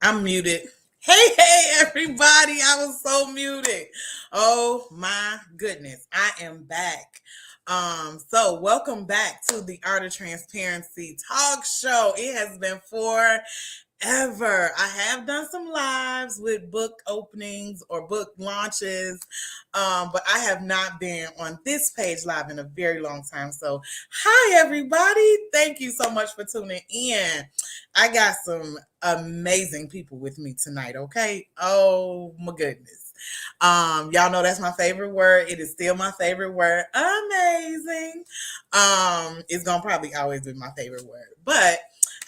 I'm muted. Hey, everybody. I was so muted. Oh my goodness. I am back. So welcome back to the Art of Transparency talk show. It has been forever. I have done some lives with book openings or book launches, but I have not been on this page live in a very long time. So, hi, everybody. Thank you so much for tuning in. I got some amazing people with me tonight, okay? Oh, my goodness. Y'all know that's my favorite word. It is still my favorite word. Amazing. It's gonna probably always be my favorite word. But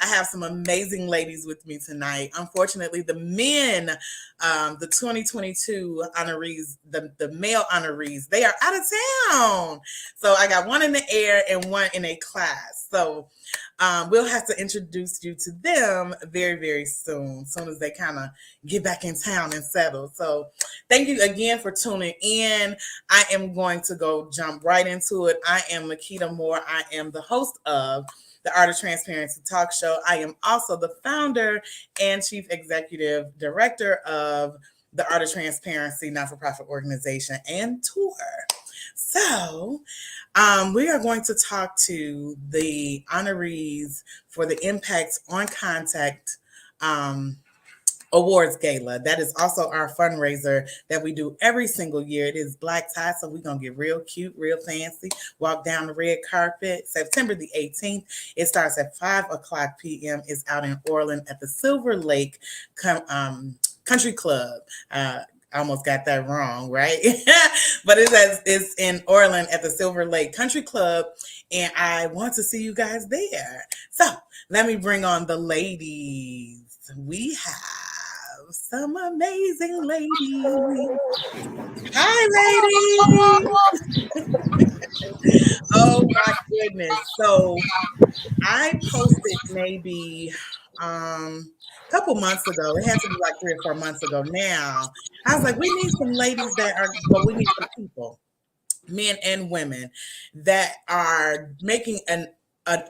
I have some amazing ladies with me tonight. Unfortunately, the men, the 2022 honorees, the male honorees, they are out of town. So I got one in the air and one in a class. So we'll have to introduce you to them very, very soon as they kind of get back in town and settle. So thank you again for tuning in. I am going to go jump right into it. I am Makita Moore. I am the host of the Art of Transparency talk show. I am also the founder and chief executive director of the Art of Transparency not-for-profit organization and tour. So, we are going to talk to the honorees for the Impact on Contact Awards Gala. That is also our fundraiser that we do every single year. It is black tie, so we're going to get real cute, real fancy, walk down the red carpet. September the 18th. It starts at 5 o'clock p.m. It's out in Orland at the Silver Lake Country Club. I almost got that wrong, right? But it's in Orland at the Silver Lake Country Club, and I want to see you guys there. So let me bring on the ladies. We have some amazing ladies. Hi, ladies. Oh my goodness. So I posted maybe a couple months ago. It had to be like 3 or 4 months ago now. I was like, we need some ladies we need some people, men and women, that are making an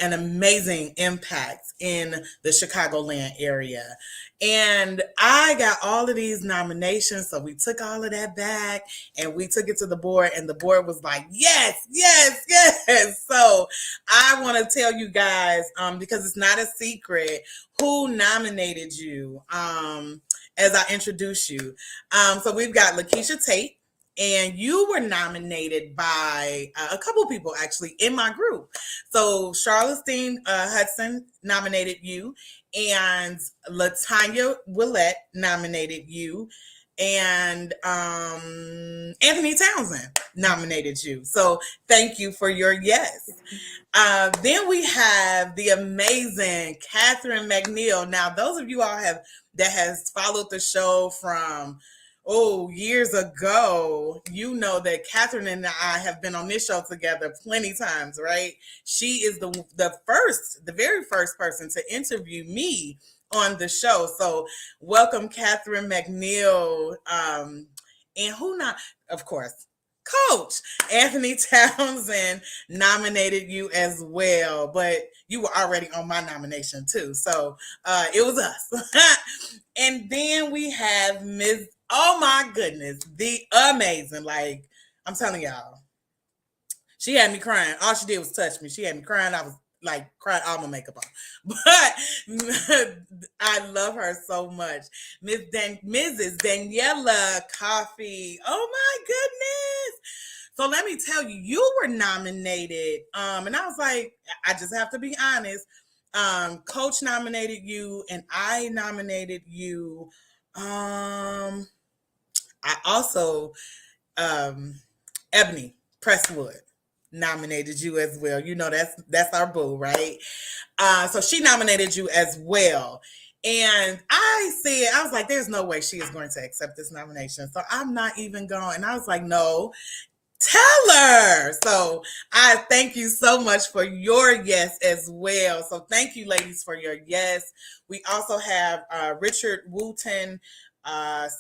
amazing impact in the Chicagoland area. And I got all of these nominations. So we took all of that back and we took it to the board, and the board was like, yes, yes, yes. So I want to tell you guys, because it's not a secret, who nominated you as I introduce you. So we've got Lakeisha Tate, and you were nominated by a couple people actually in my group. So Charlestine Hudson nominated you, and Latanya Willette nominated you, and Anthony Townsend nominated you. So thank you for your yes. Then we have the amazing Catherine McNeil. Now, those of you all that has followed the show from years ago, you know that Catherine and I have been on this show together plenty times, right? She is the very first person to interview me on the show. So welcome, Catherine McNeil. And who not, of course, Coach Anthony Townsend nominated you as well, but you were already on my nomination too. So it was us. And then we have Ms. Oh my goodness, the amazing, like I'm telling y'all, she had me crying. All she did was touch me. She had me crying. I was like crying all my makeup off. But I love her so much. Mrs. Daniela Coffee. Oh my goodness. So let me tell you, you were nominated. And I was like, I just have to be honest. Coach nominated you, and I nominated you. I also Ebony Presswood nominated you as well. You know that's our boo, right? So she nominated you as well. And I was like, there's no way she is going to accept this nomination. So I'm not even going. And I was like, no, tell her. So I thank you so much for your yes as well. So thank you, ladies, for your yes. We also have Richard Wooten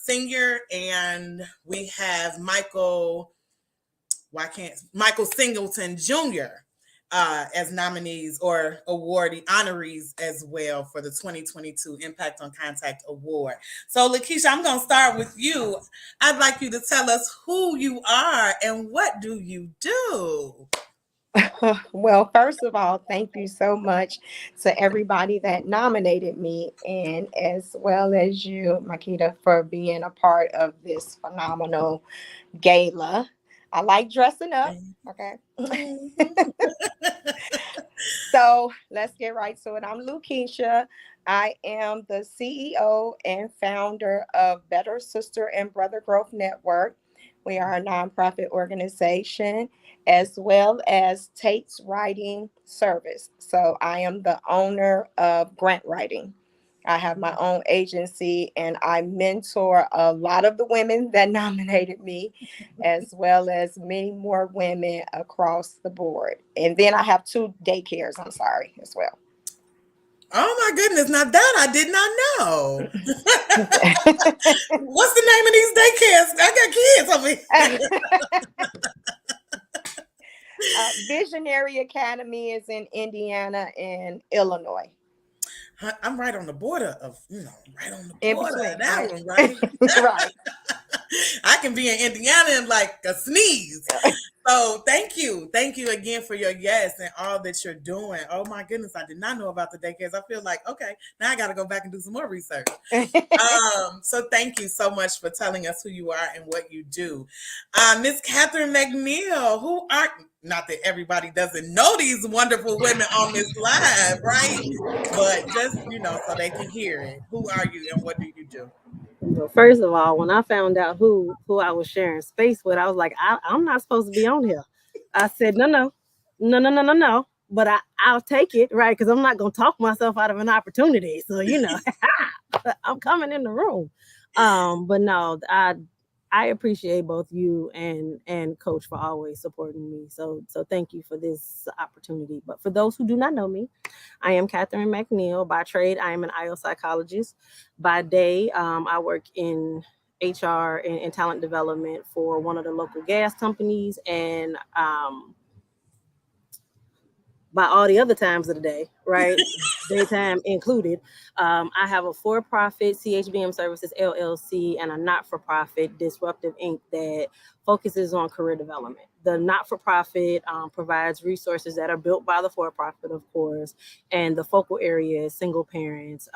Senior, and we have Michael Singleton Jr. as nominees or awardee honorees as well for the 2022 Impact on Contact Award. So, Lakeisha, I'm going to start with you. I'd like you to tell us who you are and what do you do? Well, first of all, thank you so much to everybody that nominated me, and as well as you, Makita, for being a part of this phenomenal gala. I like dressing up. Okay. Mhm. So let's get right to it. I'm Lukisha. I am the CEO and founder of Better Sister and Brother Growth Network. We are a nonprofit organization as well as Tate's Writing Service. So I am the owner of Grant Writing. I have my own agency and I mentor a lot of the women that nominated me, as well as many more women across the board. And then I have two daycares, I'm sorry, as well. Oh my goodness, now that I did not know. What's the name of these daycares? I got kids over here. Visionary Academy is in Indiana and Illinois. I'm right on the border of, right on the In border of between, that right? one, right? Right. I can be in Indiana in like a sneeze. So thank you. Thank you again for your yes and all that you're doing. Oh my goodness, I did not know about the daycares. I feel like, okay, now I got to go back and do some more research. So thank you so much for telling us who you are and what you do. Miss Catherine McNeil, who are, not that everybody doesn't know these wonderful women on this live, right? But just, so they can hear it. Who are you and what do you do? Well, first of all, when I found out who I was sharing space with, I was like, I'm not supposed to be on here. I said, no. But I'll take it, right? Because I'm not gonna talk myself out of an opportunity. So I'm coming in the room. But no, I appreciate both you and Coach for always supporting me. So thank you for this opportunity. But for those who do not know me, I am Catherine McNeil. By trade, I am an IO psychologist. By day, I work in HR and talent development for one of the local gas companies, and by all the other times of the day, right? Daytime included. I have a for-profit CHBM Services LLC and a not-for-profit Disruptive Inc. that focuses on career development. The not-for-profit provides resources that are built by the for-profit, of course, and the focal area is single parents,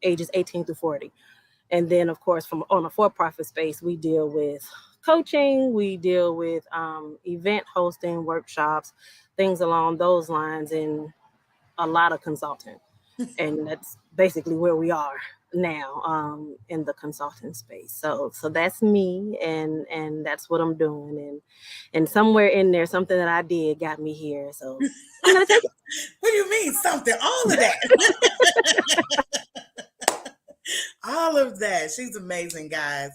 ages 18 through 40. And then, of course, from on a for-profit space, we deal with coaching, we deal with event hosting, workshops, things along those lines, and a lot of consulting. And that's basically where we are now in the consulting space. So that's me, and that's what I'm doing. And somewhere in there, something that I did got me here. So I'm gonna take it. What do you mean something? All of that. All of that. She's amazing, guys.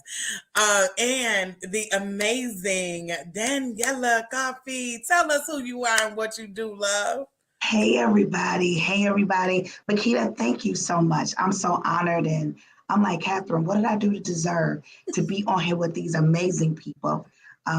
And the amazing Daniela Coffee. Tell us who you are and what you do, love. Hey everybody. Hey everybody. Makita, thank you so much. I'm so honored and I'm like, Catherine, what did I do to deserve to be on here with these amazing people,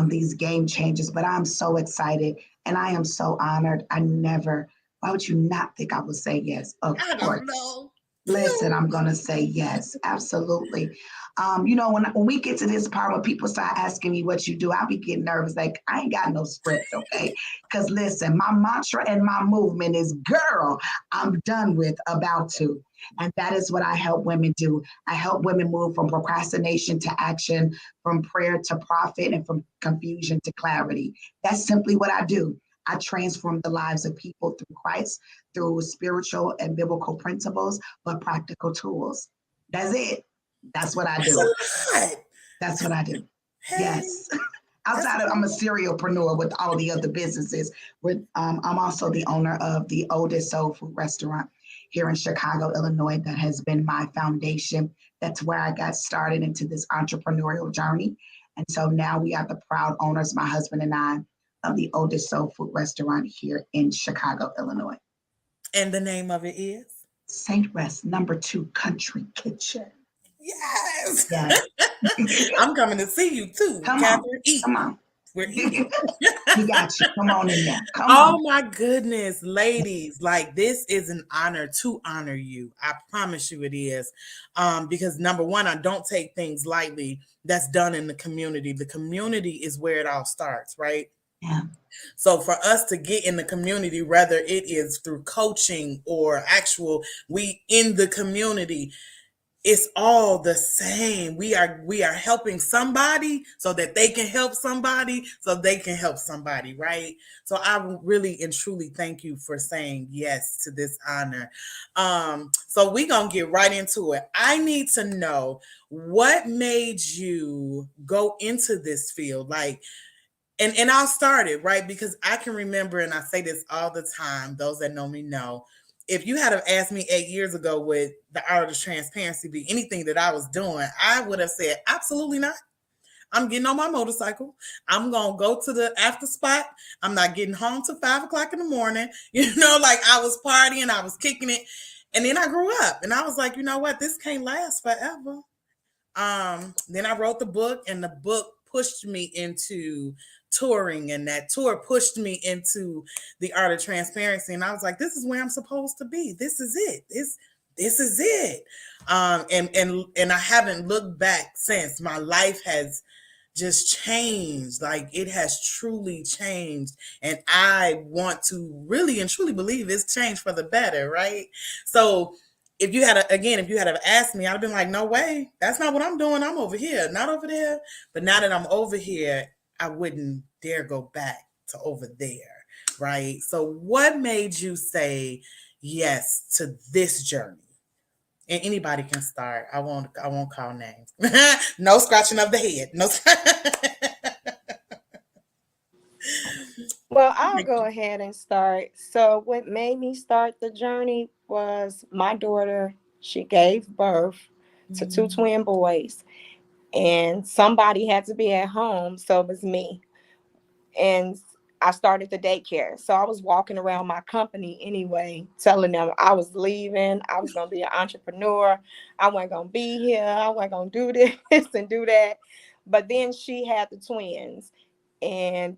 these game changers? But I'm so excited and I am so honored. Why would you not think I would say yes? Of I course. don't know. Listen, I'm gonna say yes, absolutely. When we get to this part where people start asking me what you do, I'll be getting nervous. Like I ain't got no script, okay? Because listen, my mantra and my movement is, girl, I'm done with about to, and that is what I help women do. I help women move from procrastination to action, from prayer to profit, and from confusion to clarity. That's simply what I do. I transform the lives of people through Christ, through spiritual and biblical principles, but practical tools. That's it. That's what I That's do. a lot. That's what I do. Hey, Yes. that's Outside of, I'm a serialpreneur with all the other businesses. I'm also the owner of the oldest soul food restaurant here in Chicago, Illinois. That has been my foundation. That's where I got started into this entrepreneurial journey. And so now we are the proud owners, my husband and I, of the oldest soul food restaurant here in Chicago, Illinois. and the name of it is? St. Rest #2 Country Kitchen. Yes. Yes. I'm coming to see you too, Come on. Catherine. Eat. Come on. We're eating. We got you. Come on in there. Come Oh on. my goodness, ladies, like this is an honor to honor you. I promise you it is. Because number one, I don't take things lightly that's done in the community. The community is where it all starts, right? Yeah. So for us to get in the community, whether it is through coaching or actual we in the community, it's all the same. We are helping somebody so that they can help somebody so they can help somebody, right? So I really and truly thank you for saying yes to this honor. So we gonna get right into it. I need to know what made you go into this field, like, and I'll start it, right? Because I can remember, and I say this all the time, those that know me know, if you had have asked me 8 years ago would the art of transparency be anything that I was doing, I would have said, absolutely not. I'm getting on my motorcycle. I'm gonna go to the after spot. I'm not getting home till 5 o'clock in the morning. Like I was partying, I was kicking it. And then I grew up and I was like, you know what? This can't last forever. Then I wrote the book, and the book pushed me into touring, and that tour pushed me into the art of transparency. And I was like, this is where I'm supposed to be. This is it. This is it. And I haven't looked back since. My life has just changed. Like it has truly changed. And I want to really and truly believe it's changed for the better, right? So if you had asked me, I'd have been like, no way, that's not what I'm doing. I'm over here, not over there. But now that I'm over here, I wouldn't dare go back to over there, right? So what made you say yes to this journey? And anybody can start. I won't call names. No scratching of the head. No. Well, I'll go ahead and start. So, what made me start the journey was my daughter. She gave birth to two twin boys, and somebody had to be at home. So, it was me. And I started the daycare. So, I was walking around my company anyway, telling them I was leaving. I was going to be an entrepreneur. I wasn't going to be here. I wasn't going to do this and do that. But then she had the twins. And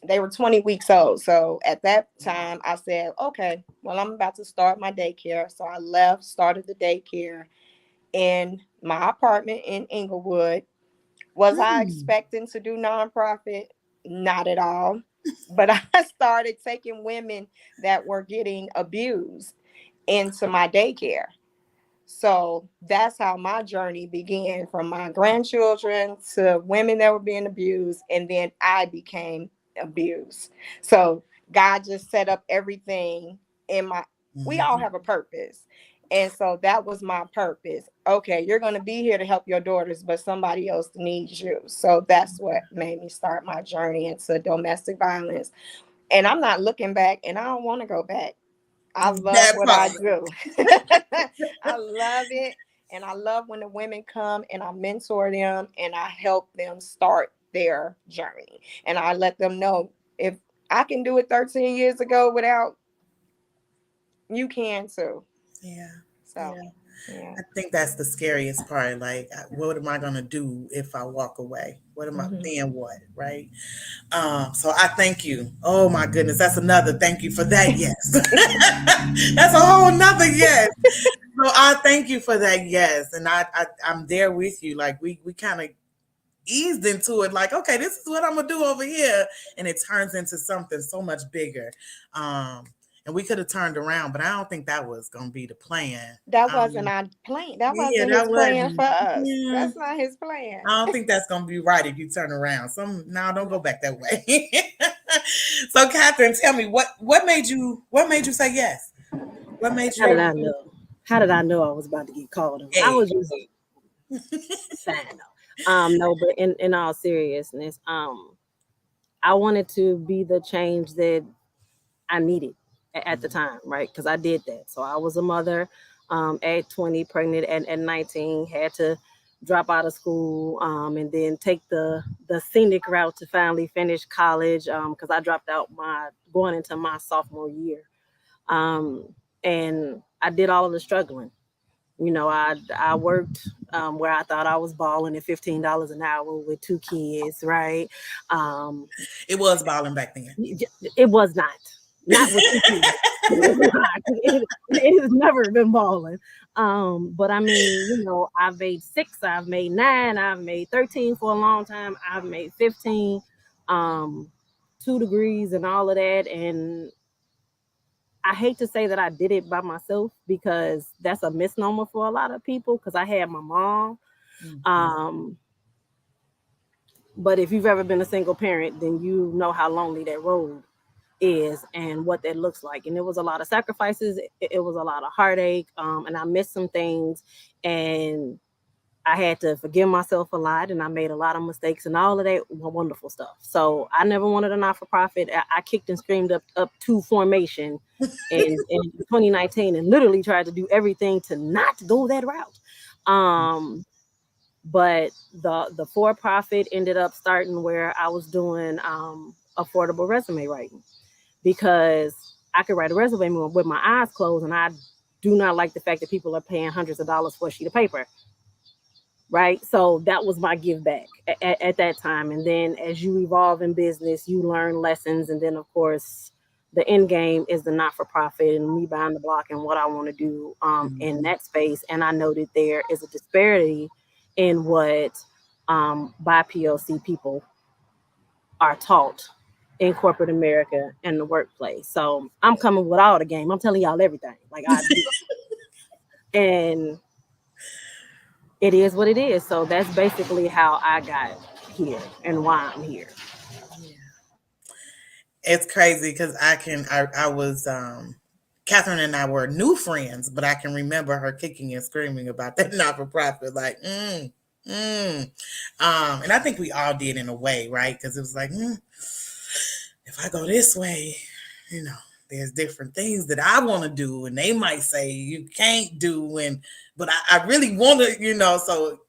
they were 20 weeks old. So at that time, I said, okay, well, I'm about to start my daycare. So I left, started the daycare in my apartment in Inglewood. Was I Hmm. expecting to do nonprofit? Not at all. But I started taking women that were getting abused into my daycare. So that's how my journey began, from my grandchildren to women that were being abused. And then I became abused. So God just set up everything in my, we all Mhm. have a purpose. And so that was my purpose. Okay, you're going to be here to help your daughters, but somebody else needs you. So that's what made me start my journey into domestic violence. And I'm not looking back, and I don't want to go back. I love That what I part. do. I love it. And I love when the women come and I mentor them and I help them start their journey. And I let them know, if I can do it 13 years ago without, you can too. Yeah. So, Yeah. yeah. I think that's the scariest part. Like, what am I gonna do if I walk away? What am I Mhm. then? What, right? So I thank you. Oh my goodness, that's another thank you for that. Yes, that's a whole nother yes. So I thank you for that. Yes, and I'm there with you. Like we kind of eased into it. Like, okay, this is what I'm gonna do over here, and it turns into something so much bigger. Um, and we could have turned around, but I don't think that was gonna be the plan. That wasn't Um, our plan. That yeah, wasn't that his plan for wasn't. us. Yeah. That's not his plan. I don't think that's gonna be right if you turn around. Now don't go back that way. So, Catherine, tell me what made you say yes? What made How did you? I know? How did I know I was about to get called on? I Hey, was just fine though. No, but in all seriousness, I wanted to be the change that I needed at the time, right? Because I did that. So I was a mother at 20, pregnant at 19, had to drop out of school and then take the scenic route to finally finish college because I dropped out my going into my sophomore year. Um, and I did all of the struggling. I worked where I thought I was balling at $15 an hour with two kids, right? Um, It was balling back then. it was not with two kids. It was not. It has never been balling. But I mean, I've made six, I've made nine, I've made 13 for a long time, I've made 15, um, 2 degrees and all of that. And I hate to say that I did it by myself because that's a misnomer for a lot of people because I had my mom. Mhm. Um, but if you've ever been a single parent, then you know how lonely that road is and what that looks like. And it was a lot of sacrifices. It was a lot of heartache. And I missed some things. And I had to forgive myself a lot, and I made a lot of mistakes and all of that wonderful stuff. So I never wanted a not for profit. I kicked and screamed up to formation in 2019, and literally tried to do everything to not go that route. But the for profit ended up starting where I was doing affordable resume writing because I could write a resume with my eyes closed, and I do not like the fact that people are paying hundreds of dollars for a sheet of paper, right? So that was my give back at that time. And then as you evolve in business, you learn lessons. And then, of course, the end game is the not for profit and me buying the block and what I want to do in Mhm. that space. And I know that there is a disparity in what BIPOC people are taught in corporate America and the workplace. So I'm coming with all the game. I'm telling y'all everything. Like I do. And it is what it is. So that's basically how I got here and why I'm here. Yeah. It's crazy because I was Catherine and I were new friends, but I can remember her kicking and screaming about that not for profit, like mm. And I think we all did in a way, right? Because it was like, if I go this way, you know, there's different things that I want to do, and they might say you can't do, and but I really want to, so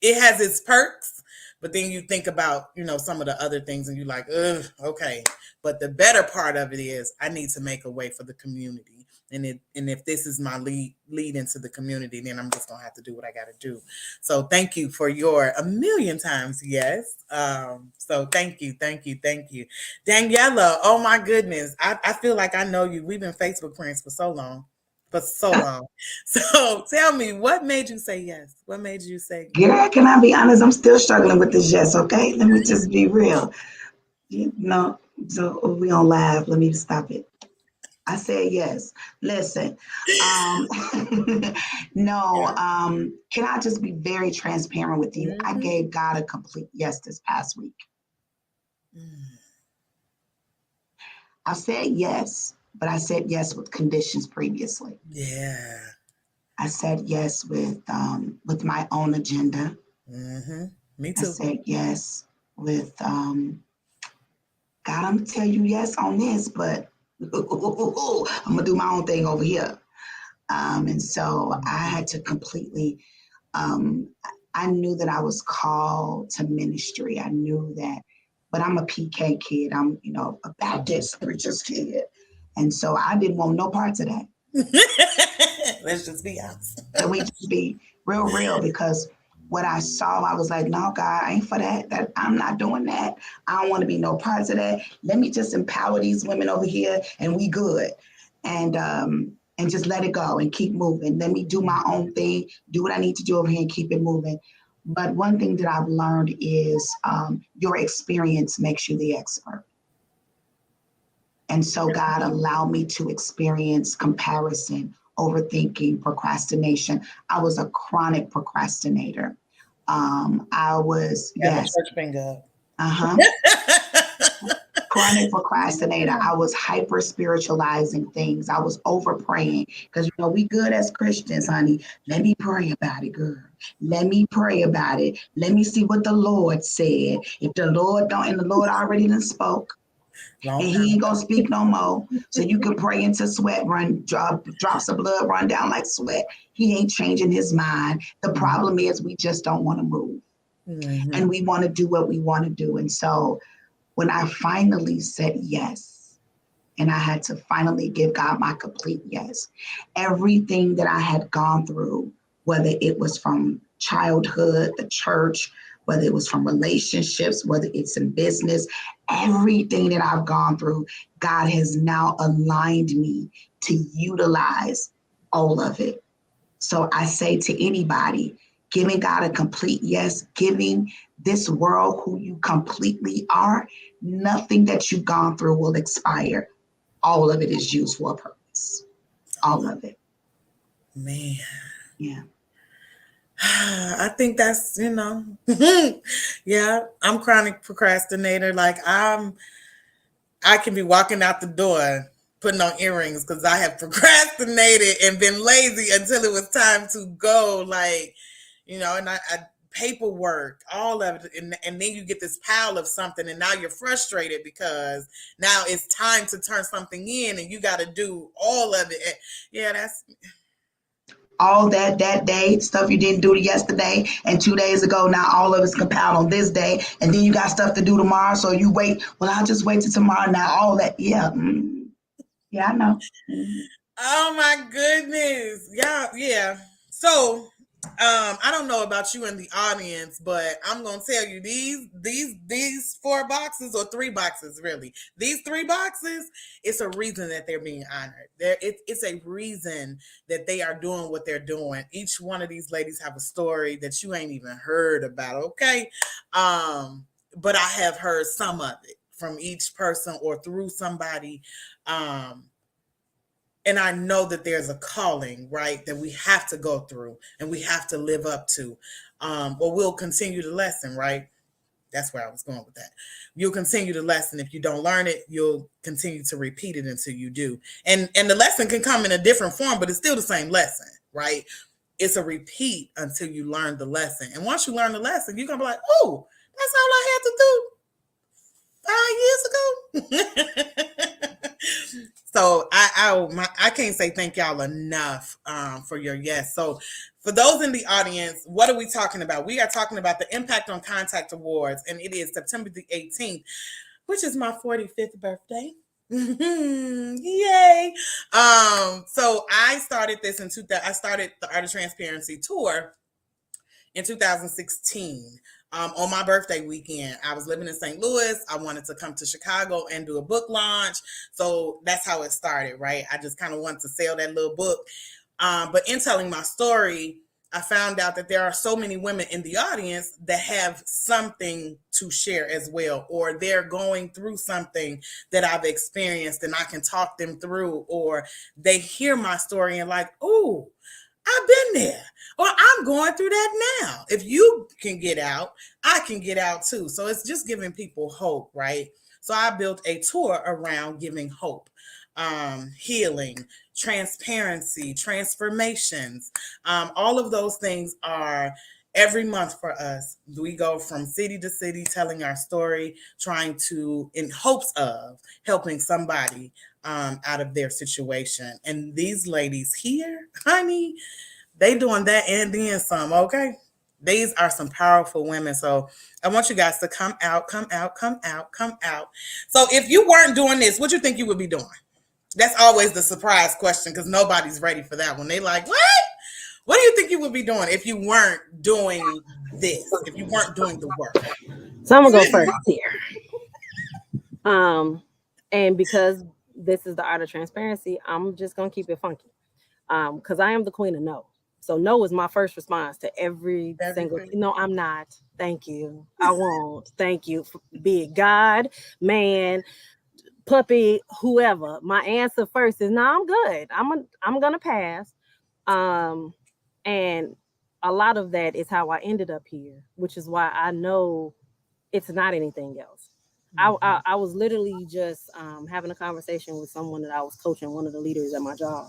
it has its perks, but then you think about, some of the other things and you're like, ugh, okay. But the better part of it is I need to make a way for the community. And if this is my lead into the community, then I'm just gonna have to do what I gotta do. So thank you for your a million times yes. So thank you. Daniela, oh my goodness. I feel like I know you. We've been Facebook friends for so long. For so long. So tell me, what made you say yes? What made you say Girl, can I be honest? I'm still struggling with this yes, okay? Let me just be real. No, so we on live. Let me stop it. I said yes. Listen, um, no, can I just be very transparent with you? I mm-hmm. gave God a complete yes this past week. Mm, I said yes, but I said yes with conditions previously. yeah. I said yes with my own agenda. Mm-hmm. Me I too. said yes with God. I'm gonna tell you yes on this, but I'm gonna do my own thing over here. And so I had to completely. Um, I knew that I was called to ministry. I knew that, but I'm a PK kid. I'm a Baptist preacher's kid, and so I didn't want no parts of that. Let's just be honest. Can we just be real? Because what I saw, I was like, no, God, I ain't for that. That I'm not doing that. I don't want to be no parts of that. Let me just empower these women over here, and we good. And just let it go and keep moving. Let me do my own thing, do what I need to do over here, and keep it moving. But one thing that I've learned is your experience makes you the expert. And so God allowed me to experience comparison, overthinking, procrastination. I was a chronic procrastinator. I was, Got the yes, church finger uh-huh, chronic procrastinator. I was hyper spiritualizing things. I was over praying because we good as Christians, honey. Let me pray about it, girl. Let me pray about it. Let me see what the Lord said. If the Lord don't, and the Lord already done spoke, long and time he ain't gonna ago. speak no more. So you can pray into sweat run, drops of blood run down like sweat. He ain't changing his mind. The problem is we just don't want to move, Mm-hmm. and we want to do what we want to do. And so when I finally said yes, And I had to finally give God my complete yes. Everything that I had gone through, whether it was from childhood, the church, whether it was from relationships, whether it's in business, everything that I've gone through, God has now aligned me to utilize all of it. So I say to anybody, giving God a complete yes, giving this world who you completely are, nothing that you've gone through will expire. All of it is used for a purpose. All of it. Man. Yeah. I think that's, yeah, I'm chronic procrastinator. Like I can be walking out the door putting on earrings because I have procrastinated and been lazy until it was time to go. Like, and I paperwork, all of it, and then you get this pile of something, and now you're frustrated because now it's time to turn something in, and you got to do all of it. Yeah, that's All that day, stuff you didn't do yesterday and 2 days ago, now all of it's compiled on this day. And then you got stuff to do tomorrow. So you wait, well, I'll just wait till tomorrow. Now all that, yeah. Yeah, I know. Oh my goodness. Yeah, yeah. So, I don't know about you in the audience, but I'm gonna tell you these four boxes or three boxes really. These three boxes, it's a reason that they're being honored. It's a reason that they are doing what they're doing. Each one of these ladies have a story that you ain't even heard about, okay? But I have heard some of it from each person or through somebody. And I know that there's a calling, right, that we have to go through and we have to live up to, or we'll continue the lesson, right? That's where I was going with that. You'll continue the lesson. If you don't learn it, you'll continue to repeat it until you do. And the lesson can come in a different form, but it's still the same lesson, right? It's a repeat until you learn the lesson. And once you learn the lesson, you're gonna be like, oh, that's all I had to do 5 years ago. So I can't say thank y'all enough for your yes. So for those in the audience, what are we talking about? We are talking about the Impact on Contact Awards, and it is September the 18th, which is my 45th birthday. Yay! So I started this in 2000. I started the Art of Transparency tour in 2016. On my birthday weekend, I was living in St. Louis. I wanted to come to Chicago and do a book launch. So that's how it started, right? I just kind of wanted to sell that little book. But in telling my story, I found out that there are so many women in the audience that have something to share as well, or they're going through something that I've experienced and I can talk them through, or they hear my story and like, oh, I've been there, or I'm going through that now. If you can get out, I can get out too. So it's just giving people hope, right? So I built a tour around giving hope, healing, transparency, transformations. All of those things are every month for us. We go from city to city telling our story, trying to, in hopes of helping somebody out of their situation. And these ladies here, honey, they doing that and then some, okay? These are some powerful women. So I want you guys to come out, come out, come out, come out. So if you weren't doing this, what do you think you would be doing? That's always the surprise question because nobody's ready for that one. They like, what? What do you think you would be doing if you weren't doing this? If you weren't doing the work? So I'm gonna go first here. And because this is the art of transparency, I'm just gonna keep it funky. Because I am the queen of no. So no is my first response to every single. Everything. No, I'm not. Thank you. I won't. Thank you. Be it God, man, puppy, whoever. My answer first is no. I'm good. I'm gonna pass. Um, and a lot of that is how I ended up here, which is why I know it's not anything else. I was literally just having a conversation with someone that I was coaching, one of the leaders at my job,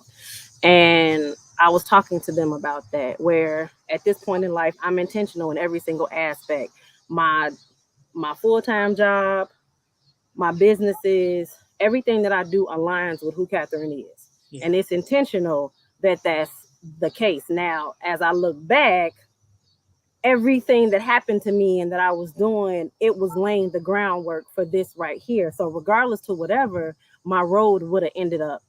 and I was talking to them about that. Where at this point in life, I'm intentional in every single aspect. My my full time job, my businesses, everything that I do aligns with who Catherine is, Yeah. and it's intentional that that's the case. Now, as I look back, everything that happened to me and that I was doing, it was laying the groundwork for this right here. So regardless to whatever, my road would have ended up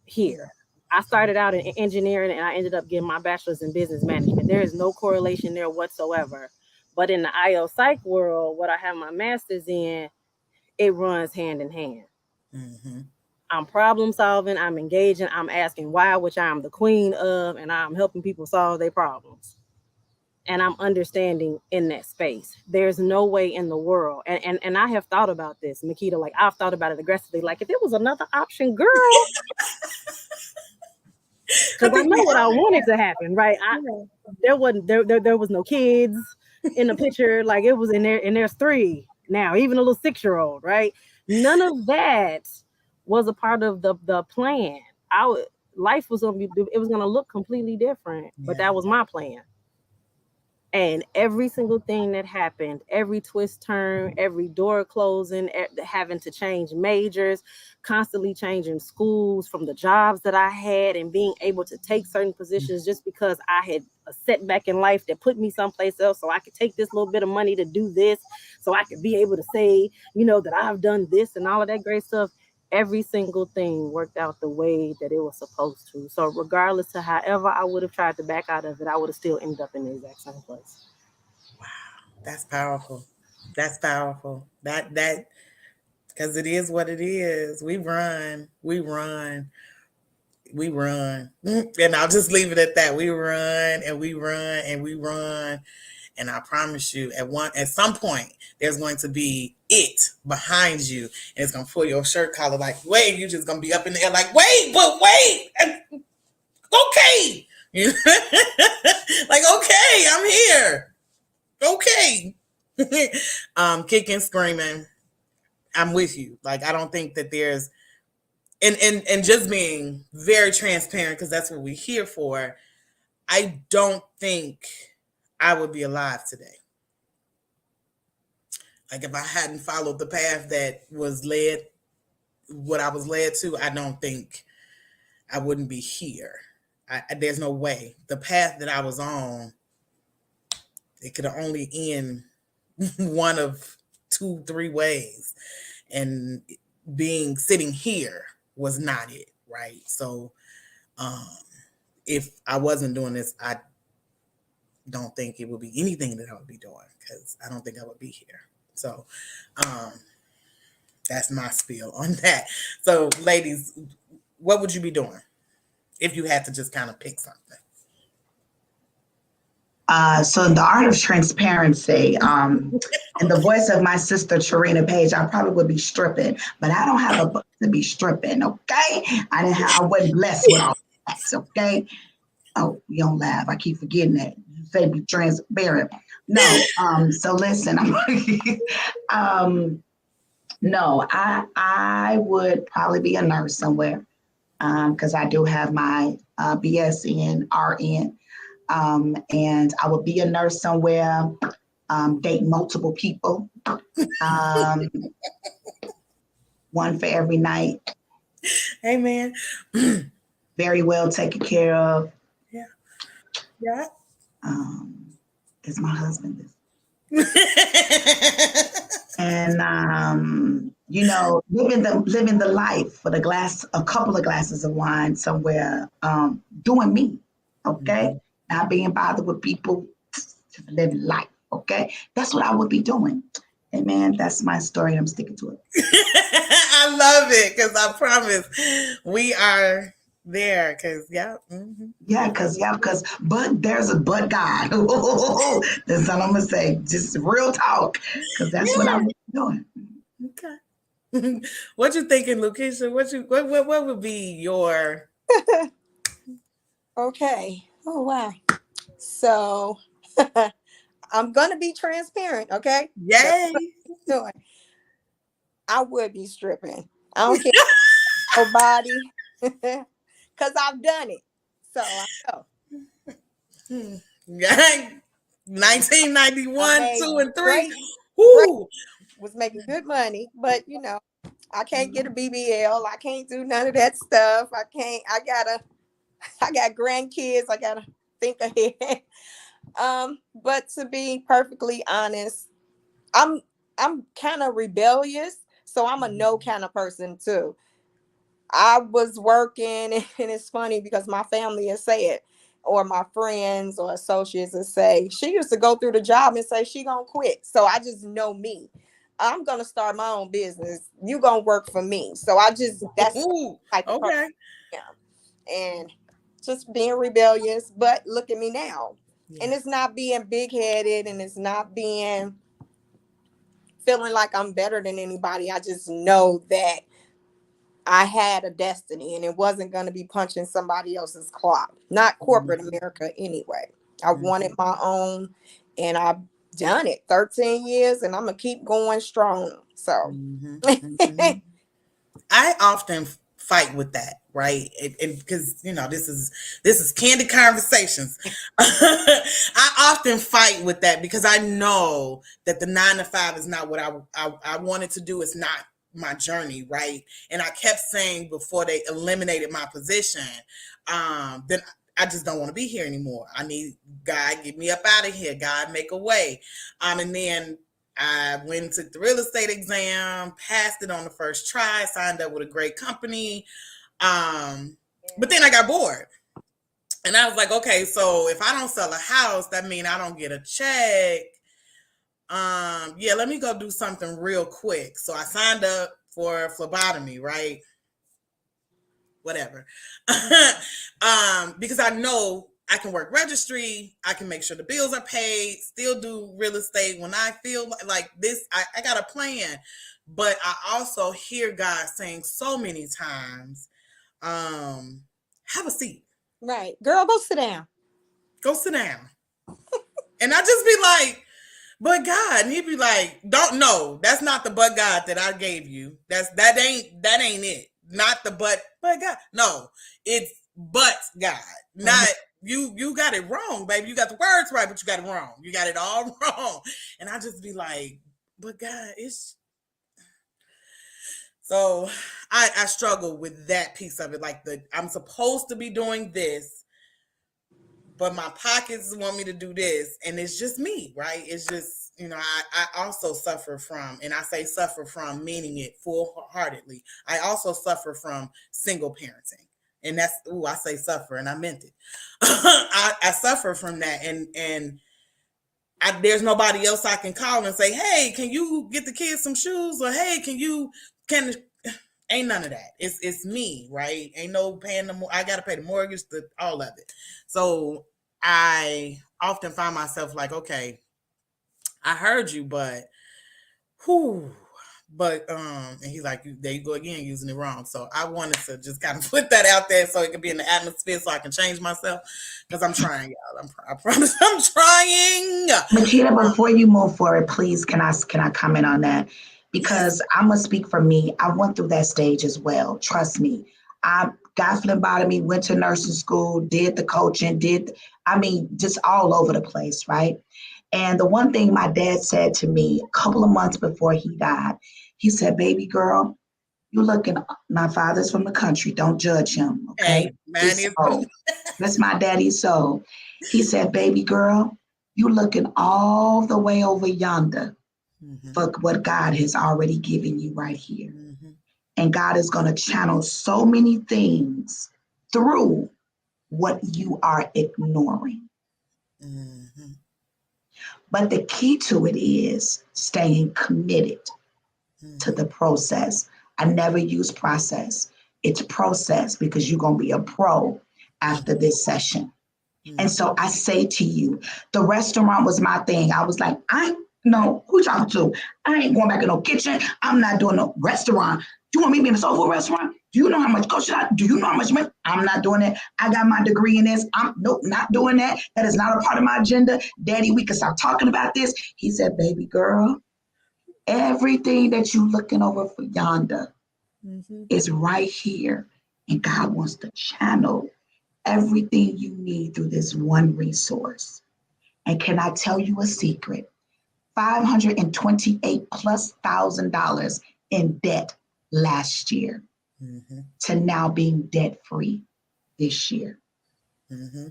here. I started out in engineering and I ended up getting my bachelor's in business management. There is no correlation there whatsoever. But in the IO psych world, what I have my master's in, it runs hand in hand. Mm-hmm. I'm problem solving, I'm engaging, I'm asking why, which I'm the queen of, and I'm helping people solve their problems. And I'm understanding in that space. There's no way in the world, and I have thought about this, Makita, like I've thought about it aggressively. Like if it was another option, girl, I because I think know we what I all wanted to happen, right? have. There wasn't there was no kids in the picture, like it was in there, and there's three now, even a little 6-year-old, right? None of that was a part of the plan. Life was gonna be, it was gonna look completely different, but Yeah. that was my plan. And every single thing that happened, every twist turn, every door closing, having to change majors, constantly changing schools from the jobs that I had, and being able to take certain positions just because I had a setback in life that put me someplace else, so I could take this little bit of money to do this, so I could be able to say, that I've done this and all of that great stuff. Every single thing worked out the way that it was supposed to. So regardless to however I would have tried to back out of it, I would have still ended up in the exact same place. That's powerful. That's powerful. That because it is what it is. We run, and I'll just leave it at that. We run and we run and we run, and I promise you, at some point, there's going to be it behind you, and it's gonna pull your shirt collar like, wait, you're just gonna be up in the air like, wait, but wait, okay, like okay, I'm here, okay, kicking, screaming. I'm with you. Like I don't think that there's and just being very transparent because that's what we're here for. I don't think I would be alive today. Like if I hadn't followed the path that was led, what I was led to, I don't think I wouldn't be here. There's no way. The path that I was on, it could only end one of two, three ways. And being sitting here was not it, right? So um, if I wasn't doing this, I don't think it would be anything that I would be doing because I don't think I would be here. So um, that's my spiel on that. So, ladies, what would you be doing if you had to just kind of pick something? So in the art of transparency, in the voice of my sister Tarina Page, I probably would be stripping, but I don't have a book to be stripping. Okay, I wasn't blessed with all that. Okay. Oh, you don't laugh. I keep forgetting that. You say be transparent. No. So listen. No. I would probably be a nurse somewhere. Because I do have my BS in RN. And I would be a nurse somewhere, date multiple people, um, one for every night, Amen. very well taken care of. Yeah. Yeah. Is my husband is. And living the life with a couple of glasses of wine somewhere, doing me, okay, not being bothered with people, just living life, okay. That's what I would be doing. Hey man, that's my story. I'm sticking to it. I love it because I promise we are there. Because yeah, But there's a but God. That's all I'm gonna say. Just real talk, because that's what I yeah. was doing. Okay. What you thinking, Lucretia? What would be your Okay. Oh wow. So I'm gonna be transparent, okay? That's yay? what I'm doing. I would be stripping. I don't care nobody. Cause I've done it. So I know. Gang. I 1991, made 2 and 3. great Whoo! was making good money, but I can't get a BBL. I can't do none of that stuff. I got grandkids. I gotta think ahead. But to be perfectly honest, I'm I'm kind of rebellious, so I'm a no kind of person too. I was working, and it's funny because my family has said, or my friends or associates will say, she used to go through the job and say she gonna quit. So I just know me. I'm gonna start my own business. You gonna work for me. So I just that's the Ooh, type of person okay. I am. And just being rebellious, but look at me now. Yeah. And it's not being big headed, and it's not being feeling like I'm better than anybody. I just know that I had a destiny and it wasn't going to be punching somebody else's clock, not corporate Mhm, America anyway. I wanted mhm, my own, and I've done it 13 years, and I'm going to keep going strong. So, mhm, mhm. I often fight with that, right? Because this is candid conversations. I often fight with that because I know that the 9 to 5 is not what I wanted to do. It's not my journey, right? And I kept saying before they eliminated my position, then I just don't want to be here anymore. I need God, get me up out of here. God, make a way. And then I went and took the real estate exam, passed it on the first try, signed up with a great company. But then I got bored. And I was like, okay, so if I don't sell a house, that means I don't get a check. Yeah, let me go do something real quick. So I signed up for phlebotomy, right? Whatever. Because I know I can work registry, I can make sure the bills are paid, still do real estate when I feel like this. I got a plan, but I also hear God saying so many times, have a seat, right. Girl, go sit down. go sit down. And I just be like, but God, and he'd be like, don't know. That's not the but God that I gave you. That ain't it. Not the but God. No, it's but God. Mhm. Not you got it wrong, baby. You got the words right, but you got it wrong. You got it all wrong. And I just be like, but God, it's so I struggle with that piece of it. Like I'm supposed to be doing this, but my pockets want me to do this, and it's just me, right? It's just, I also suffer from, and I say suffer from meaning it full-heartedly, I also suffer from single parenting. And that's, I say suffer and I meant it. I suffer from that, and there's nobody else I can call and say, hey, can you get the kids some shoes, or hey, can ain't none of that. It's me, right? Ain't no paying the I gotta pay the mortgage, all of it. So I often find myself like, okay, I heard you, but who? But and he's like, there you go again, using it wrong. So I wanted to just kind of put that out there so it could be in the atmosphere, so I can change myself, because I'm trying, y'all. I promise, I'm trying. Makita, before you move forward, please, can I comment on that? Yes. Because I'm gonna speak for me. I went through that stage as well. Trust me. I got phlebotomy, went to nursing school, did the coaching, just all over the place, right? And the one thing my dad said to me a couple of months before he died, he said, "Baby girl, you looking." My father's from the country. Don't judge him, okay? Hey, mine His is too. soul. That's my daddy's soul. He said, "Baby girl, you looking all the way over yonder Mm-hmm. for what God has already given you right here. Mm-hmm. And God is going to channel so many things through what you are ignoring. Mm-hmm. But the key to it is staying committed to Mm-hmm. the process. I never use process. It's process, because you're going to be a pro after this session. And Mm-hmm. so I say to you, the restaurant was my thing. I was like, no, who y'all to? I ain't going back in no kitchen. I'm not doing no restaurant. Do you want me to be in a soul food restaurant? Do you know how much coach I? Do you know how much money? I'm not doing it. I got my degree in this. I'm nope, not doing that. That is not a part of my agenda. Daddy, we can stop talking about this. He said, baby girl, everything that you looking over for yonder Mm-hmm. is right here. And God wants to channel everything you need through this one resource. And can I tell you a secret? 528 plus $1,000 in debt last year Mm-hmm. to now being debt free this year. Mm-hmm.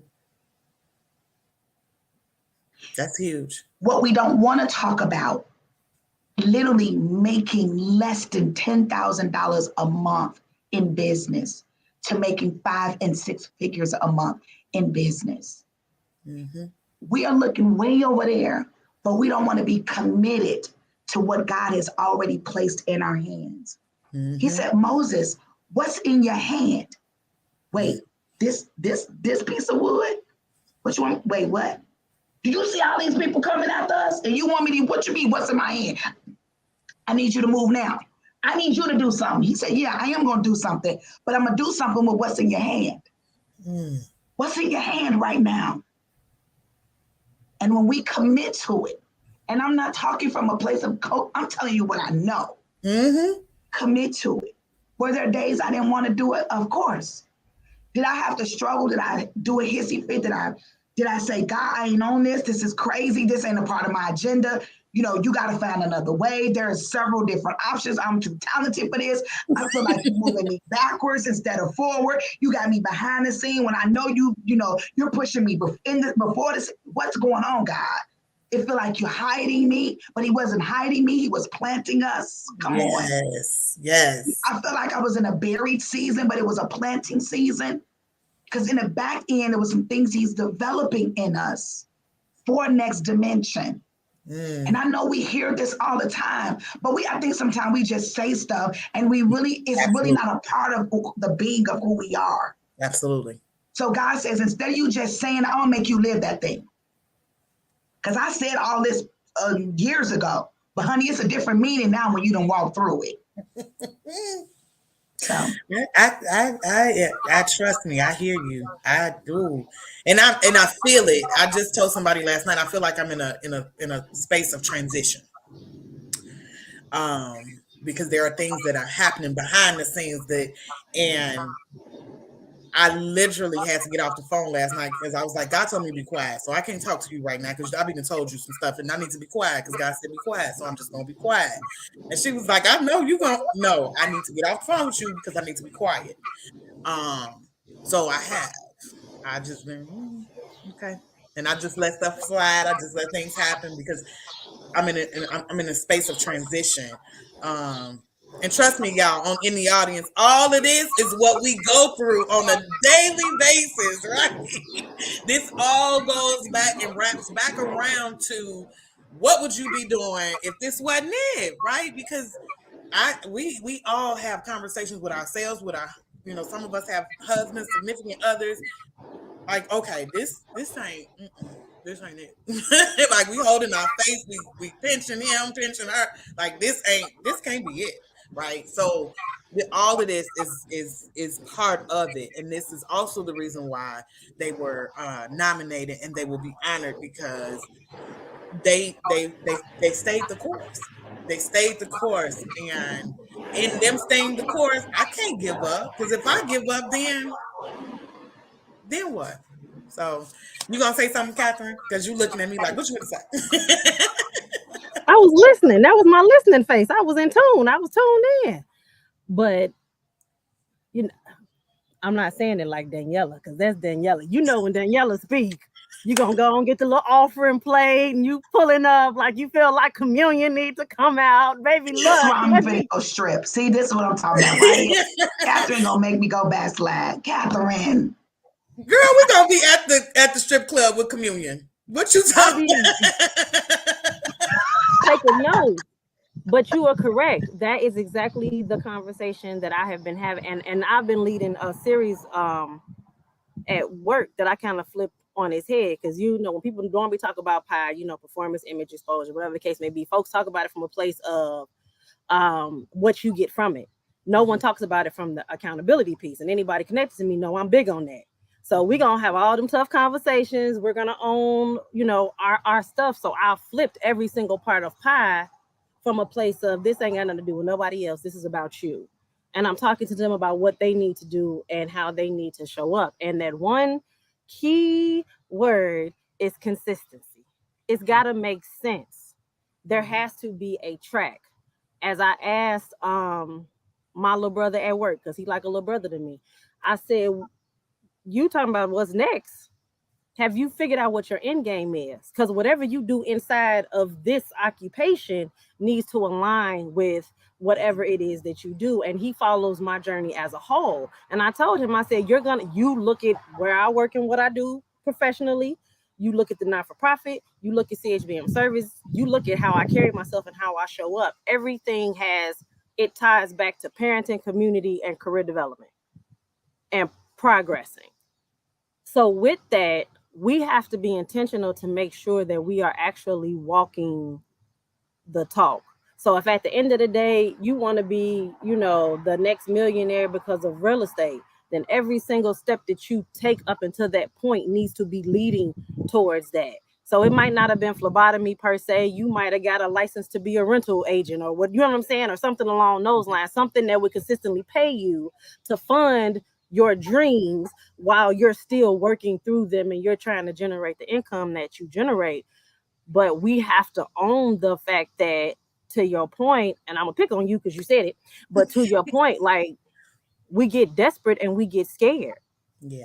That's huge. What we don't want to talk about, literally making less than $10,000 a month in business to making 5 and 6 figures a month in business. Mm-hmm. We are looking way over there, but we don't want to be committed to what God has already placed in our hands. Mm-hmm. He said, Moses, what's in your hand? Wait, this piece of wood? Which one? Wait, what? Do you see all these people coming after us? And you want me to, what you mean, what's in my hand? I need you to move now. I need you to do something. He said, yeah, I am going to do something, but I'm going to do something with what's in your hand. What's in your hand right now? And when we commit to it, and I'm not talking from a place of coach, I'm telling you what I know. Mm-hmm. Commit to it. Were there days I didn't want to do it? Of course. Did I have to struggle? Did I do a hissy fit? Did I say, God, I ain't on this. This is crazy. This ain't a part of my agenda. You know, you got to find another way. There's several different options. I'm too talented for this. I feel like you're moving me backwards instead of forward. You got me behind the scene when I know you're pushing me before this. What's going on, God? It feel like you're hiding me, but he wasn't hiding me. He was planting us. Come on. Yes. I felt like I was in a buried season, but it was a planting season. Because in the back end, there was some things he's developing in us for next dimension. And I know we hear this all the time, but I think sometimes we just say stuff and it's really not a part of the being of who we are. Absolutely. So God says, instead of you just saying, I'm gonna make you live that thing. Because I said all this years ago, but honey, it's a different meaning now when you don't walk through it. So I trust me. I hear you. I do, and I feel it. I just told somebody last night. I feel like I'm in a space of transition. Because there are things that are happening behind the scenes and I literally had to get off the phone last night because I was like, God told me to be quiet, so I can't talk to you right now because I've even told you some stuff and I need to be quiet because God said be quiet, so I'm just gonna be quiet. And she was like, I know you gonna no, I need to get off the phone with you because I need to be quiet. So I just been okay, and I just let stuff slide. I just let things happen because I'm in a space of transition. And trust me, y'all, in the audience, all of this is what we go through on a daily basis, right? This all goes back and wraps back around to what would you be doing if this wasn't it, right? Because we all have conversations with ourselves, with our, some of us have husbands, significant others. Like, okay, this ain't. This ain't it. Like we holding our face, we pinching him, pinching her. Like this can't be it, right? So all of this is part of it, and this is also the reason why they were nominated and they will be honored because they stayed the course. They stayed the course, and in them staying the course, I can't give up because if I give up, then what? So you gonna say something, Catherine? Because you looking at me like, what you gonna say? I was listening. That was my listening face. I was in tune. I was tuned in. But you know, I'm not saying it like Daniela because that's Daniela. You know when Daniela speak, you gonna go and get the little offering plate and you pulling up like you feel like communion need to come out. Baby, that's look. why I'm finna go strip. See, this is what I'm talking about right here. Catherine gonna make me go backslide. Catherine. Girl, we gonna be at the strip club with communion. What you talking? Take a note. But you are correct. That is exactly the conversation that I have been having, and I've been leading a series at work that I kind of flip on his head because when people normally talk about PI, performance, image, exposure, whatever the case may be, folks talk about it from a place of what you get from it. No one talks about it from the accountability piece, and anybody connected to me know I'm big on that. So we're gonna have all them tough conversations. We're gonna own, our stuff. So I flipped every single part of PI from a place of this ain't got nothing to do with nobody else. This is about you. And I'm talking to them about what they need to do and how they need to show up. And that one key word is consistency. It's got to make sense. There has to be a track. As I asked my little brother at work, because he like a little brother to me, I said, you talking about what's next? have you figured out what your end game is? Because whatever you do inside of this occupation needs to align with whatever it is that you do. And he follows my journey as a whole. And I told him, I said, you look at where I work and what I do professionally. You look at the not-for-profit, you look at CHBM service, you look at how I carry myself and how I show up. Everything it ties back to parenting, community, and career development and progressing. So with that, we have to be intentional to make sure that we are actually walking the talk. So if at the end of the day you want to be, the next millionaire because of real estate, then every single step that you take up until that point needs to be leading towards that. So it might not have been phlebotomy per se. You might have got a license to be a rental agent or what, you know what I'm saying, or something along those lines, something that would consistently pay you to fund your dreams while you're still working through them and you're trying to generate the income that you generate. But we have to own the fact that, to your point, and I'm gonna pick on you because you said it, but to your point, like, we get desperate and we get scared. Yeah.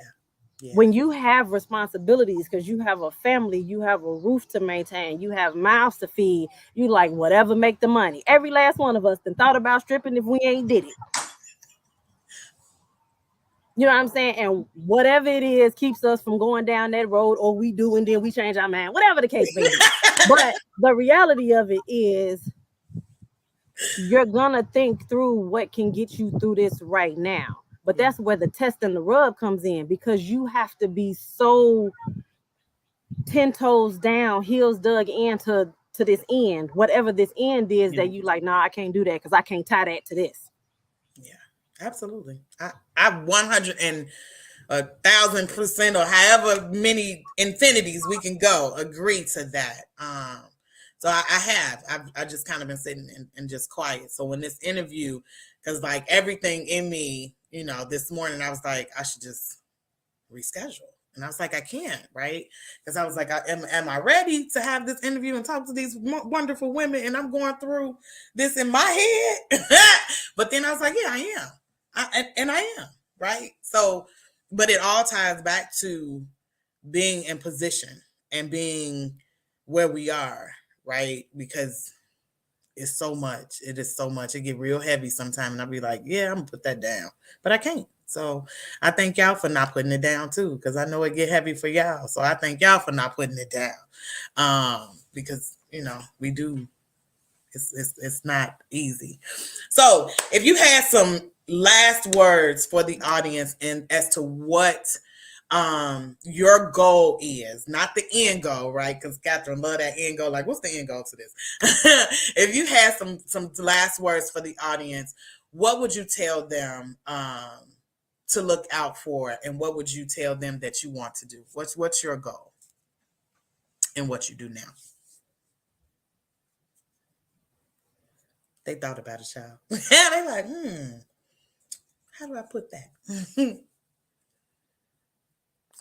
Yeah. When you have responsibilities, because you have a family, you have a roof to maintain, you have mouths to feed, you like whatever make the money. Every last one of us then thought about stripping if we ain't did it. You know what I'm saying? And whatever it is keeps us from going down that road, or we do and then we change our mind, whatever the case may be. But the reality of it is you're gonna think through what can get you through this right now. But that's where the test and the rub comes in, because you have to be so 10 toes down, heels dug into this end, whatever this end is, that you like, nah, I can't do that because I can't tie that to this. Yeah, absolutely. I 100 and 1,000% or however many infinities we can go agree to that. So I've just kind of been sitting and just quiet. So when this interview, because like everything in me, this morning I was like, I should just reschedule. And I was like, I can't, right? Because I was like, am I ready to have this interview and talk to these wonderful women? And I'm going through this in my head. But then I was like, yeah, I am. And I am, right? So, but it all ties back to being in position and being where we are, right? Because it's so much. It is so much. It get real heavy sometimes. And I'll be like, yeah, I'm going to put that down. But I can't. So I thank y'all for not putting it down too, because I know it get heavy for y'all. So I thank y'all for not putting it down, because we do. It's not easy. So if you had some last words for the audience and as to what your goal is, not the end goal, right? Because Catherine love that end goal. Like, what's the end goal to this? If you had some last words for the audience, what would you tell them to look out for, and what would you tell them that you want to do? What's your goal and what you do now? They thought about it, child. They like, how do I put that?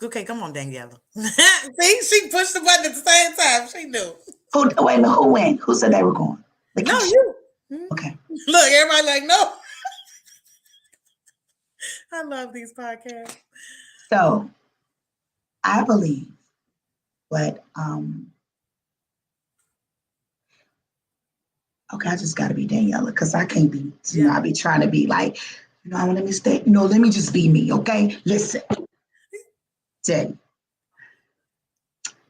Okay, come on, Daniela. See, she pushed the button at the same time. She knew. Who went? Who said they were going? No, you. Okay. Look, everybody like, no. I love these podcasts. So, I believe, but okay, I just got to be Daniela because I can't be. I be trying to be like, I want to mistake. Let me just be me. Okay, listen. Teddy.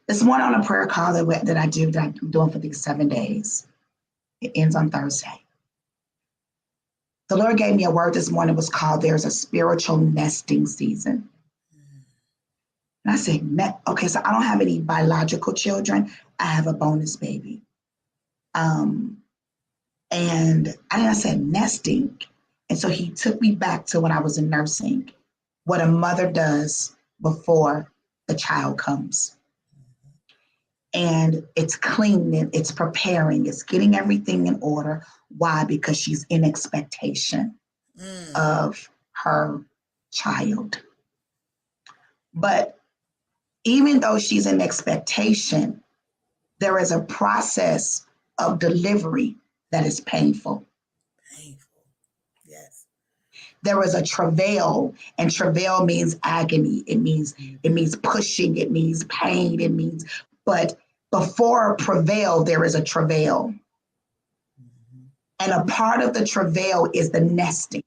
This morning on a prayer call that I'm doing for these 7 days. It ends on Thursday. The Lord gave me a word this morning. It was called "There's a Spiritual Nesting Season." And I said, okay, so I don't have any biological children. I have a bonus baby. And I said nesting. And so he took me back to when I was in nursing, what a mother does before the child comes. And it's cleaning, it's preparing, it's getting everything in order. Why? Because she's in expectation of her child. But even though she's in expectation, there is a process of delivery that is painful. Painful, yes. there is a travail, and travail means agony. It means pushing, it means pain, it means, but before prevail, there is a travail. And a part of the travail is the nesting.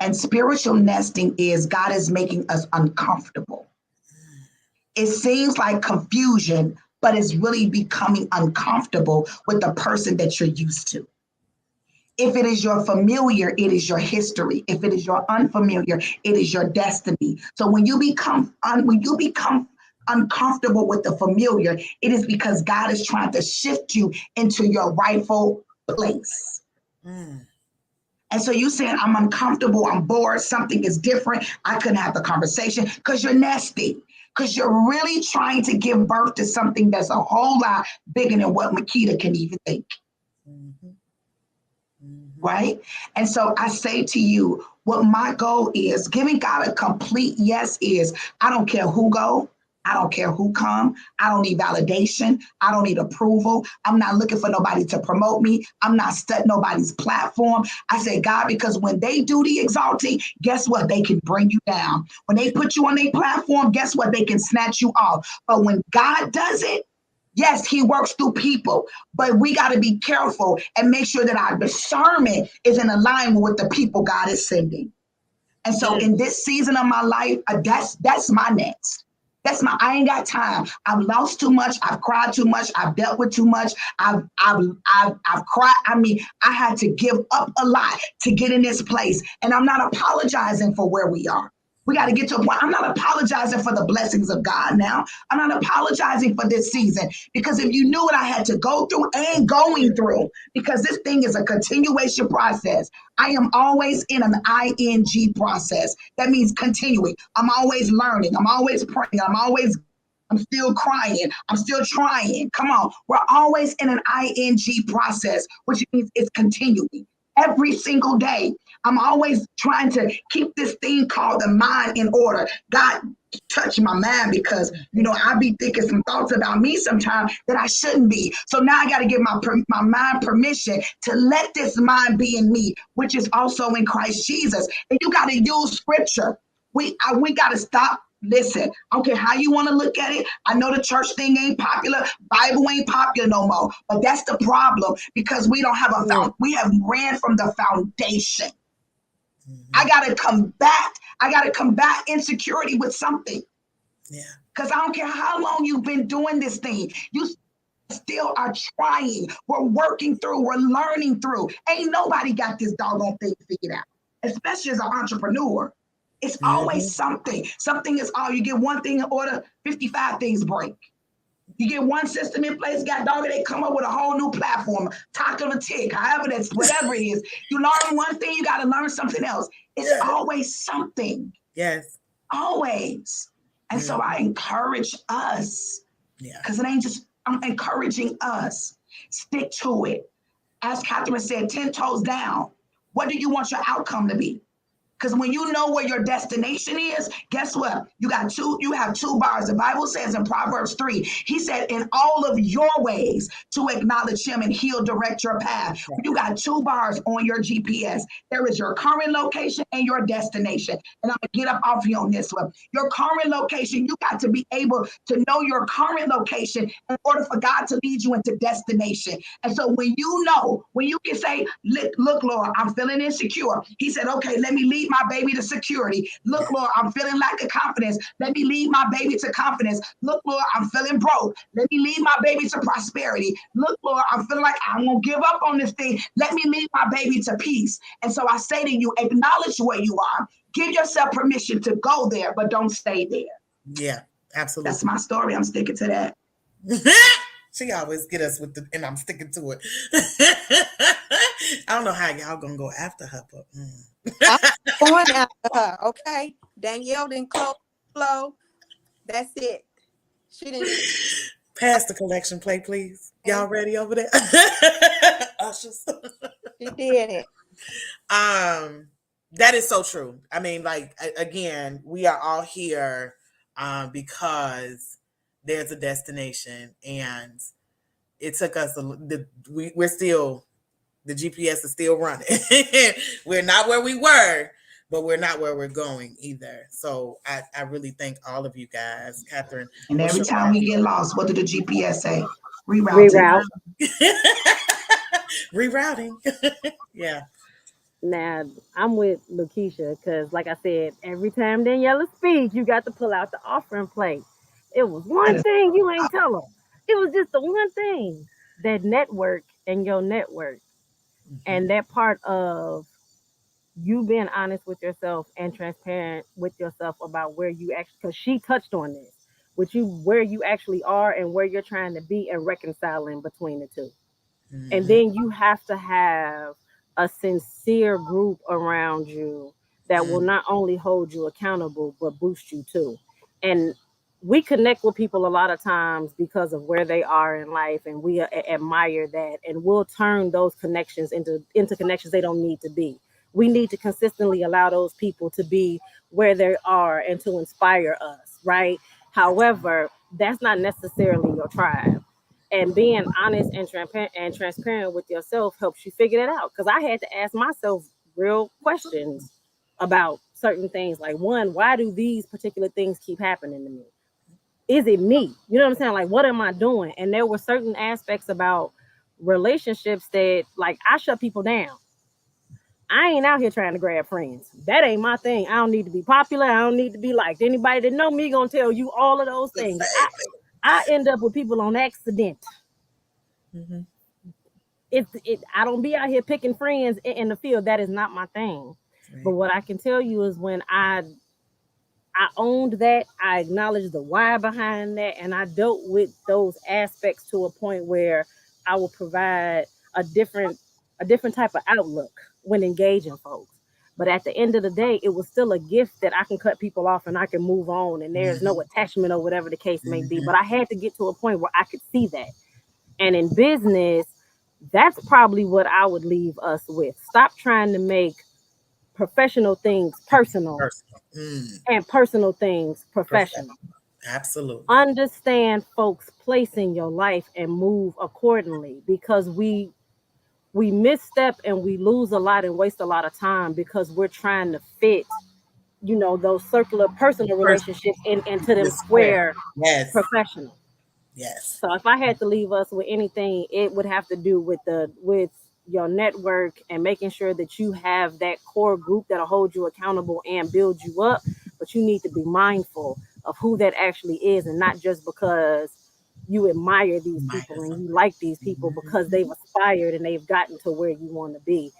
And spiritual nesting is God is making us uncomfortable. It seems like confusion, but it's really becoming uncomfortable with the person that you're used to. If it is your familiar, it is your history. If it is your unfamiliar, it is your destiny. So when you become uncomfortable with the familiar, it is because God is trying to shift you into your rightful place. Mm. And so you saying, I'm uncomfortable, I'm bored, something is different, I couldn't have the conversation because you're nesting, because you're really trying to give birth to something that's a whole lot bigger than what Makita can even think. Mm-hmm. Mm-hmm. Right? And so I say to you, what my goal is, giving God a complete yes is, I don't care who go, I don't care who come, I don't need validation, I don't need approval, I'm not looking for nobody to promote me, I'm not studying nobody's platform. I say, God, because when they do the exalting, guess what? They can bring you down. When they put you on their platform, guess what? They can snatch you off. But when God does it, yes, he works through people, but we got to be careful and make sure that our discernment is in alignment with the people God is sending. And so in this season of my life, that's my next. I ain't got time. I've lost too much. I've cried too much. I've dealt with too much. I've cried. I mean, I had to give up a lot to get in this place. And I'm not apologizing for where we are. We got to get to a point. I'm not apologizing for the blessings of God now. I'm not apologizing for this season, because if you knew what I had to go through and going through, because this thing is a continuation process. I am always in an ing process. That means continuing. I'm always learning. I'm always praying. I'm still crying. I'm still trying. Come on. We're always in an ing process, which means it's continuing. Every single day, I'm always trying to keep this thing called the mind in order. God, touch my mind, because I be thinking some thoughts about me sometimes that I shouldn't be. So now I got to give my mind permission to let this mind be in me, which is also in Christ Jesus. And you got to use scripture. We got to stop. Listen, I don't care how you want to look at it. I know the church thing ain't popular. Bible ain't popular no more. But that's the problem, because we don't have we have ran from the foundation. I gotta combat insecurity with something. Yeah. Because I don't care how long you've been doing this thing. You still are trying. We're working through. We're learning through. Ain't nobody got this doggone thing figured out, especially as an entrepreneur. It's always something. Something is all. You get one thing in order, 55 things break. You get one system in place, got dog, they come up with a whole new platform, talk of a tick, however that's whatever it is. You learn one thing, you got to learn something else. It's always something. Yes. Always. And so I encourage us, because it ain't just, I'm encouraging us. Stick to it. As Catherine said, 10 toes down. What do you want your outcome to be? Because when you know where your destination is, guess what? You have two bars. The Bible says in Proverbs 3, he said, in all of your ways to acknowledge him and he'll direct your path. You got two bars on your GPS. There is your current location and your destination. And I'm going to get up off you on this one. Your current location, you got to be able to know your current location in order for God to lead you into destination. And so when you can say, look, Lord, I'm feeling insecure. He said, okay, let me lead my baby to security. Look, Lord, I'm feeling lack of confidence. Let me lead my baby to confidence. Look, Lord, I'm feeling broke. Let me lead my baby to prosperity. Look, Lord, I'm feeling like I'm going to give up on this thing. Let me lead my baby to peace. And so I say to you, acknowledge where you are. Give yourself permission to go there, but don't stay there. Yeah, absolutely. That's my story. I'm sticking to that. She always get us with and I'm sticking to it. I don't know how y'all gonna go after her, but I'm going after her. Okay, Danielle didn't close the flow. That's it. She didn't. pass the collection plate, please. Y'all ready over there? Ushers. She did it. That is so true. I mean, like again, we are all here because there's a destination, and it took us. We're still, the GPS is still running. We're not where we were, but we're not where we're going either. So I really thank all of you guys. Catherine, And what's every your time we get lost, what did the GPS say? Rerouting. Reroute. last? Rerouting. Yeah. Now I'm with Lakeisha because, like I said, every time Daniela speaks, you got to pull out the offering plate. It was That one is thing you ain't tell her. It was just the one thing that network and your network Mhm. and that part of you being honest with yourself and transparent with yourself about where you actually, because she touched on this, with you where you actually are and where you're trying to be and reconciling between the two. And Mhm. then you have to have a sincere group around you that will Mhm. not only hold you accountable but boost you too. And we connect with people a lot of times because of where they are in life, and we admire that, and we'll turn those connections into connections they don't need to be. We need to consistently allow those people to be where they are and to inspire us, right? Absolutely. However, that's not necessarily your tribe, and being honest and transparent with yourself helps you figure that out. Because I had to ask myself real questions about certain things, like, one, why do these particular things keep happening to me? Is it me? You know what I'm saying? Like, what am I doing? And there were certain aspects about relationships that, like, I shut people down. I ain't out here trying to grab friends. That ain't my thing. I don't need to be popular. I don't need to be liked. Anybody that know me gonna tell you all of those The things. same I end up with people on accident. thing. Hmm. I don't be out here picking friends in the field. That is not my thing. But Right. what I can tell you is, when I owned that, I acknowledged the why behind that, and I dealt with those aspects to a point where I will provide a different a different type of outlook when engaging folks. But at the end of the day, it was still a gift that I can cut people off and I can move on, and there's no Hmm. attachment or whatever the case may be. Hmm. But I had to get to a point where I could see that. And in business, that's probably what I would leave us with. Stop trying to make professional things personal Personal. Mm. and personal things professional. Professional. Absolutely. Understand folks' place in your life and move accordingly, because we misstep and we lose a lot and waste a lot of time because we're trying to fit, those circular personal Personal. relationships into them The square. square Yes. professional. Yes. So if I had to leave us with anything, it would have to do with your network and making sure that you have that core group that'll hold you accountable and build you up. But you need to be mindful of who that actually is, and not just because you admire these Might people have and you something. like these people because they've Mhm. aspired and they've gotten to where you want to be.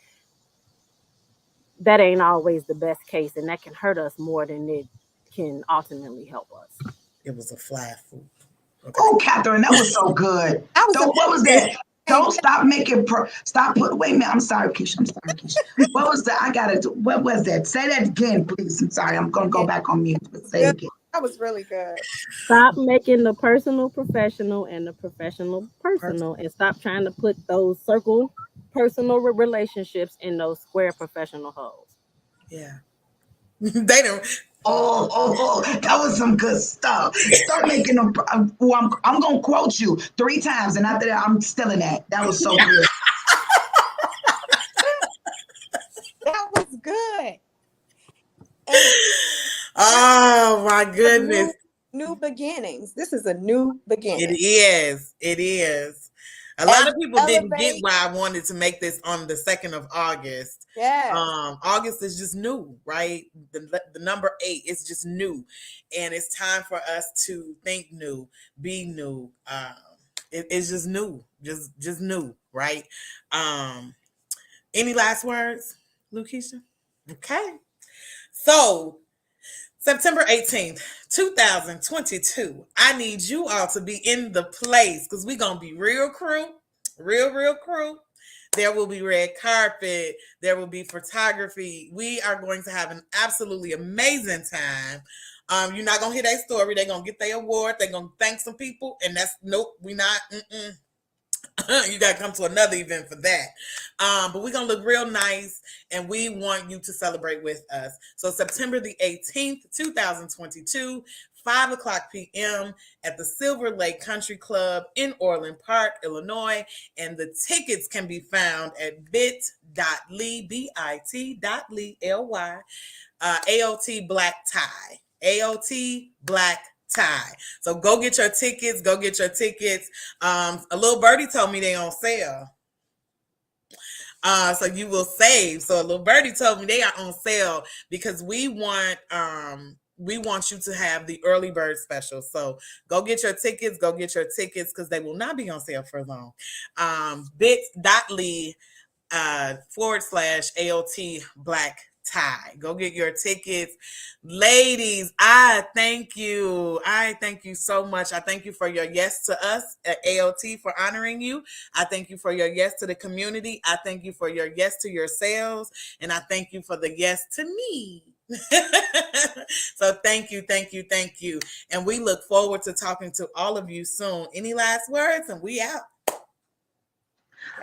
That ain't always the best case, and that can hurt us more than it can ultimately help us. It was a fly food. Okay. Oh, Catherine, that was so good. That was Don't, what was amazing. that? Don't stop making stop put wait a minute. I'm sorry, Keisha. I'm sorry, Keisha. What was that? I gotta do what was that? Say that again, please. I'm sorry. I'm gonna go It back on mute, but was say it good. again. That was really good. Stop making the personal professional and the professional personal, Personal. and stop trying to put those circle personal relationships in those square professional holes. Yeah. They don't. That was some good stuff. Start making them. I'm gonna quote you 3 times, and after that, I'm stealing that. That was so good. That was good. And now Oh my of goodness. new beginnings. This is a new It beginning. is. It is. A As lot you of people didn't get elevate, why I wanted to make this on the 2nd of August. yes, August is just new, right? The number 8 is just new. And it's time for us to think new, be new. It's just new. Just new, right? Um, any last words, Lucretia? Okay. So September 18th, 2022. I need you all to be in the place because we're going to be real crew, real crew. There will be red carpet. There will be photography. We are going to have an absolutely amazing time. You're not going to hear their story. They're going to get their award. They're going to thank some people. And that's, nope, we not. You got to come to another event for that. But we're going to look real nice and we want you to celebrate with us. So September the 18th, 2022 5 o'clock p.m. at the Silver Lake Country Club in Orland Park, Illinois. And the tickets can be found at bit.ly, bit.ly, ly, AOT Black Tie. AOT Black Tie. So go get your tickets. Go get your tickets. A little birdie told me they on sale. So you will save. So a little birdie told me they are on sale because we want you to have the early bird special. So go get your tickets. Go get your tickets because they will not be on sale for long. Bit.ly / AOT Black Tie. Go get your tickets. Ladies, I thank you. I thank you so much. I thank you for your yes to us at AOT for honoring you. I thank you for your yes to the community. I thank you for your yes to yourselves. And I thank you for the yes to me. So thank you, thank you, thank you. And we look forward to talking to all of you soon. Any last words? And we out.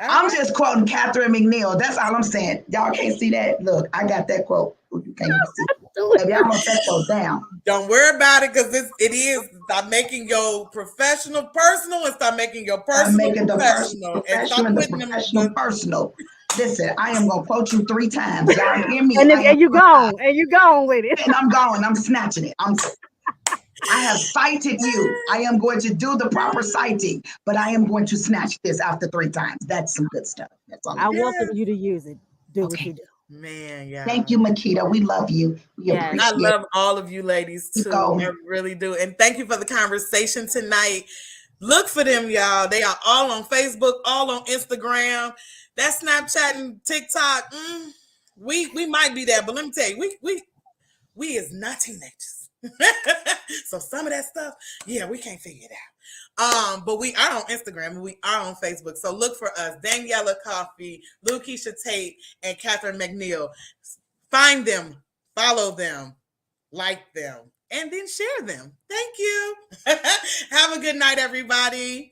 I'm just quoting Catherine McNeil. That's all I'm saying. Y'all can't see that. Look, I got that quote. You can't even see it. Baby, I wrote that quote down. Don't worry about it because it is. Stop making your professional personal and stop making your I'm personal making the professional. And stop the putting them. professional personal. Listen, I am gonna quote you 3 times. Y'all hear me? And you gone. And you gone with it. And I'm going. I'm snatching it. I have cited you. I am going to do the proper citing, but I am going to snatch this after 3 times. That's some good stuff. That's all. I welcome you to use it. Do what you do. Man, yeah. Thank you, Makita. We love you. We appreciate I love all of you ladies too. Going. I really do. And thank you for the conversation tonight. Look for them, y'all. They are all on Facebook, all on Instagram. That Snapchat and TikTok. We might be there, but let me tell you, we is not teenagers. So some of that stuff, yeah, we can't figure it out. But we are on Instagram and we are on Facebook. So look for us, Daniela Coffee, Lukeisha Tate, and Catherine McNeil. Find them, follow them, like them, and then share them. Thank you. Have a good night, everybody.